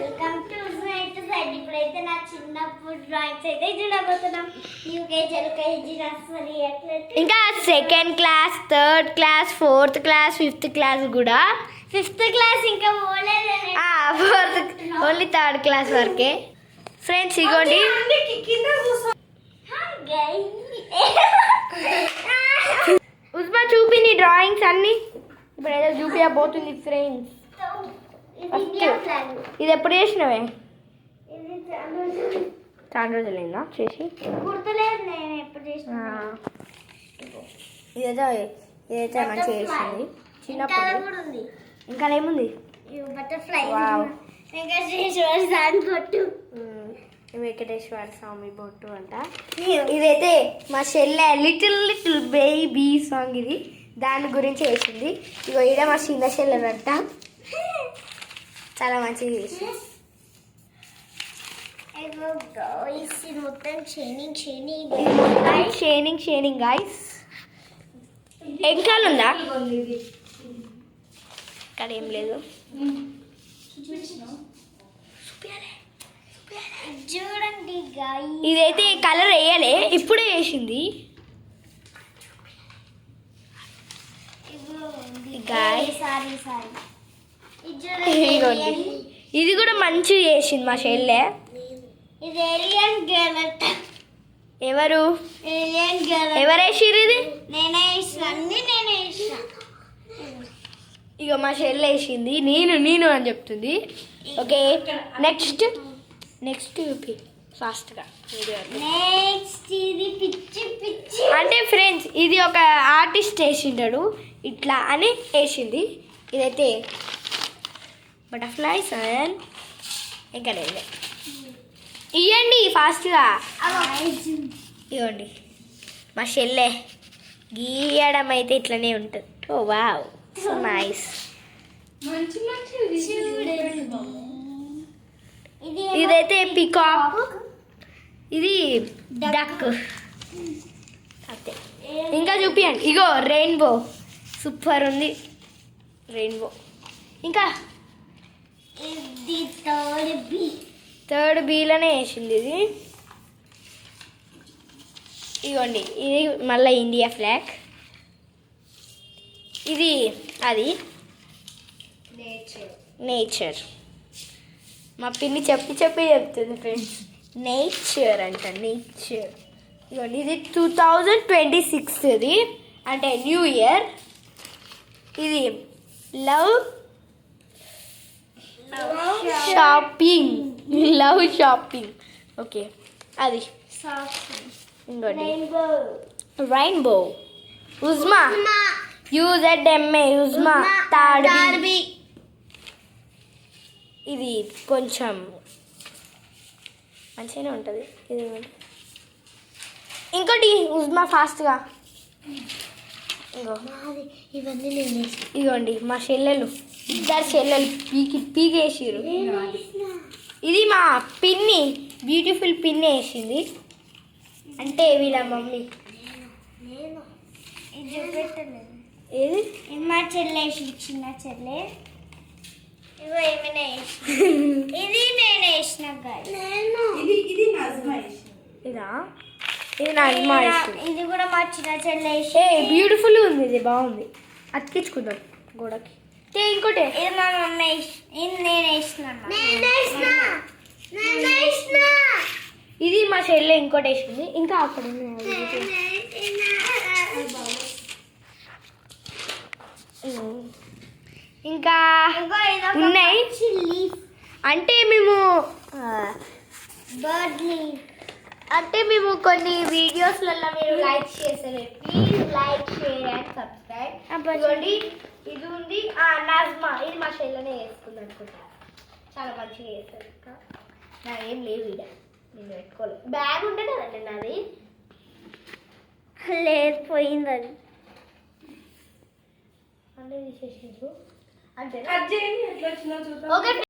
Welcome to smite side. ఇప్పుడైతే నా చిన్నప్పుడు డ్రాయింగ్స్ అయితే చూడబోతున్నాం. యూకేజీ ఎల్కేజీ నర్సరీ అట్లా ఇంకా second class, third class, fourth class, fifth class కూడా. ఫిఫ్త్ క్లాస్ ఇంకా పోలేదు. ఫోర్త్ ఓన్లీ థర్డ్ క్లాస్ వరకే. ఫ్రెండ్స్ ఇగోండి, ఉస్మా చూపి నీ డ్రాయింగ్స్ అన్ని. ఇప్పుడు ఏదో చూపించబోతుంది ఫ్రెండ్స్. ఇది ఎప్పుడు చేసినవే? చాలా రోజులైందా చేసి? గుర్తులేదు నేను ఎప్పుడు చేసిన. ఇదేదో మంచిగా చేసింది చిన్నప్పుడు. ఇంకా ఏముంది? బటర్ఫ్లై, వెంకటేశ్వర స్వామి బొట్టు, వెంకటేశ్వర స్వామి బొట్టు అంట. ఇదైతే మా చెల్లె లిటిల్ లిటిల్ బేబీ సాంగ్, ఇది దాని గురించి వేసింది. ఇగో ఇడ మా చిన్న చెల్లెనంట, చాలా మంచిగా చేసింది. మొత్తం షైనింగ్ షైనింగ్ గాయ్స్. ఎంకాలు ఉందా? ఇక్కడ ఏం లేదు. చూడండి గాయ్స్, ఇదైతే కలర్ వేయలే, ఇప్పుడే వేసింది. ఇది కూడా మంచిగా చేసింది మా చెల్లె. ఇది ఏలియన్ గర్ల్ అంట. ఎవరు ఏలియన్ గర్ల్? ఎవరేసిర్రు ఇది? నేనే వేసిన. ఇక మా చెల్లె వేసింది, నేను అని చెప్తుంది. ఓకే, నెక్స్ట్ ఫాస్ట్గా. నెక్స్ట్ ఇది పిచ్చి అంటే ఫ్రెండ్స్, ఇది ఒక ఆర్టిస్ట్ వేసింటాడు ఇట్లా అని వేసింది. ఇదైతే బటర్ఫ్లైస్ అండ్ ఇంకా లేదు. ఇవ్వండి ఫాస్ట్గా. ఇవ్వండి, మా చెల్లె గీయడం అయితే ఇట్లనే ఉంటుంది. ఓ వావ్, సో నైస్. ఇదైతే పికాక్, ఇది డక్. అంతే. ఇంకా చూపియండి. ఇగో రెయిన్బో, సూపర్ ఉంది రెయిన్బో. ఇంకా ఇది థర్డ్ బీలోనే వేసింది ఇది. ఇగోండి, ఇది మళ్ళీ ఇండియా ఫ్లాగ్. ఇది అది నేచర్. మా పిన్ని చెప్పి చెప్తుంది ఫ్రెండ్స్, నేచర్ అంట, నేచర్. ఇదిగోండి, ఇది 2026 ఇది, అంటే న్యూ ఇయర్. ఇది లవ్ షాపింగ్. ఓకే, అది ఇంకోటి రైన్బో. ఉజ్మా UZMA, ఉజ్మా తాడ్బి. ఇది కొంచెం మంచిగానే ఉంటుంది. ఇది ఇంకోటి ఉజ్మా ఫాస్ట్గా. ఇవన్నీ నేను. ఇదిగోండి, మా చెల్లెలు, ఇద్దరు చెల్లెలు పీకేసిరు. ఇది మా పిన్ని, బ్యూటిఫుల్ పిన్ని వేసింది, అంటే వీళ్ళ మమ్మీ. ఏది? మా చెల్లె, చిన్న చెల్లె. ఇగో ఏమైనా ఇది నేను వేసిన. ఇదా? ఇది నజ్మా వేసింది. ఇది కూడా మా చిన్న చెల్లె. బ్యూటిఫుల్ ఉంది, ఇది బాగుంది. అతికించుకుందాం గోడకి. ఇంకోటి ఇది మా మమ్మీ, ఇది నేను వేసిన. ఇది మా చెల్లె ఇంకోటి వేసింది. ఇంకా అక్కడ ఇంకా ఉన్నాయి. అంటే మేము కొన్ని వీడియోస్లలో మీరు లైక్ చేస్తారు. Please like, share and subscribe. ఇదిగోండి, ఇది ఉంది నజ్మా. ఇది మా చెల్లెనే వేసుకుంది అనుకుంటా, చాలా మంచిగా వేస్తారు. ఇంకా నాకేం లేవు, ఇడ నేను పెట్టుకోలేదు. బ్యాగ్ ఉంటే కదండి నాది, లేదు పోయిందని అన్నీ తీసేసిండ్రు. అంతే. ఓకే.